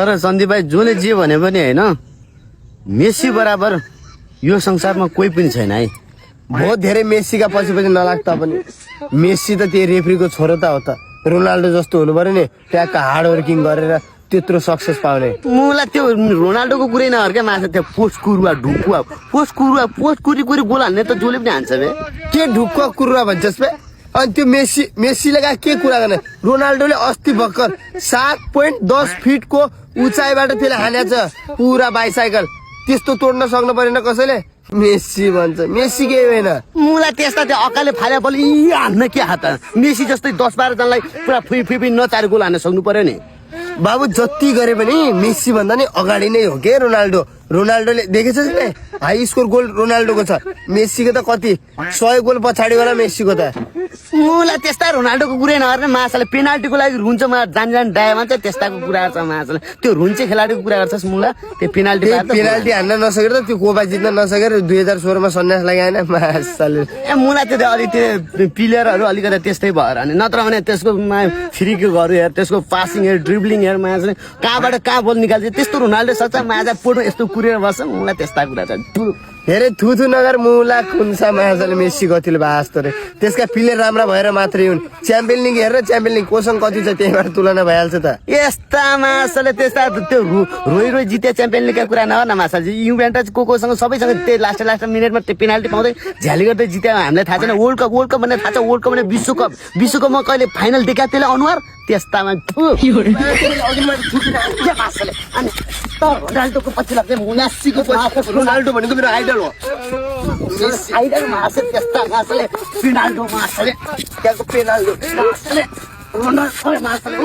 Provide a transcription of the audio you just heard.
तर सन्दीप भाइ जसले जे भने पनि होइन मेसी बराबर यो संसारमा कोही पनि छैन है। बहुत धेरै मेसीका पछि नलाग्दा पनि मेसी त त्यही रेफ्रीको छोरो त हो त। रोनाल्डो जस्तो हुनु पर्यो नि ट्याक्क हार्ड वर्किङ गरेर त्यत्रो सक्सेस पाउने। मलाई त्यो रोनाल्डोको कुरै नहर क्या माछा त्यो पोस्ट कुरी गोल हान्ने त जसले पनि हान्छ बे। के ढुक्क कुरुवा भन्छस् बे? अनि त्यो मेसीले के कुरा गर्ने? रोनाल्डोले अस्ति भर्खर 7.10 फिटको उचाइबाट त्यसले हानेछ पुरा बाइसाइकल। त्यस्तो तोड्न सक्नु परेन कसैले। मेसी भन्छ, मेसी केही होइन। मलाई त्यस्ता त्यो अकाले फाले बल हान्न के हात मेसी जस्तै 10-12 जनालाई पुरा फुइ नचार गोल हान्न सक्नु पर्यो नि। बाबु जति गरे पनि मेसी भन्दा नि अगाडि नै हो के रोनाल्डो। रोनाल्डोले देखेछस् नि हाई स्कोर गोल रोनाल्डोको छ। मेसीको त कति 100 गोल पछाडि होला मेसीको त। मलाई त्यस्ता रोनाल्डोको कुरै नगर्ने माछाले पेनाल्टीको लागि रुन्छ मा जान डाया मान्छ त्यस्ताको कुरा गर्छ माछाले। त्यो रुन्चे खेलाडीको कुरा गर्छस् मुला त्यो पेनाल्टी हान्न नसकेर त त्यो कोपा जित्न नसकेर 2016 मा सन्यास लगाएन माछाले। मुला त्यो अलि त्यो प्लेयरहरू अलिकति त्यस्तै भएर अनि नत्र भने त्यसको फ्री किकहरू हेर त्यसको पासिङ हेर ड्रिब्लिङ हेर माछाले कहाँबाट कहाँ बल निकाल्छ। त्यस्तो रोनाल्डो सक्छ माछा पोटो यस्तो कुरेर बस्छ। मलाई त्यस्ता कुरा छ हेरे थुथु नगर मुला खुन्सा माछाले मेसी कतिले भास्तो रे। त्यसका प्लेयर राम्रा भएर मात्रै हुन्। च्याम्पियन लिग हेरेर च्याम्पियन लिग कोसँग कति छ त्यहीबाट तुलना भइहाल्छ त। यस्ता माछाले त्यस्ता त्यो रोइ जिते च्याम्पियन लिगका कुरा नगर न माछा युभेन्टस कोसँग सबैसँग त्यही लास्ट मिनेटमा त्यो पेनाल्टी पाउँदै झ्याली गर्दै जित्यो हामीलाई थाहा छैन। वर्ल्ड कप भन्ने थाहा छ। वर्ल्ड कप भने विश्वकपमा कहिले फाइनल देखा त्यसले अनुहार त्यस्तामा रोनाल्डोको पछि लाग्छ मेसीको पछि। रोनाल्डो भनेको मेरो आइडल हो। आइडल माछा त्यस्ता माछाले पेनाल्डो माछाले त्यहाँको पेनाल्डो माछाले रोनाल्डो माछाले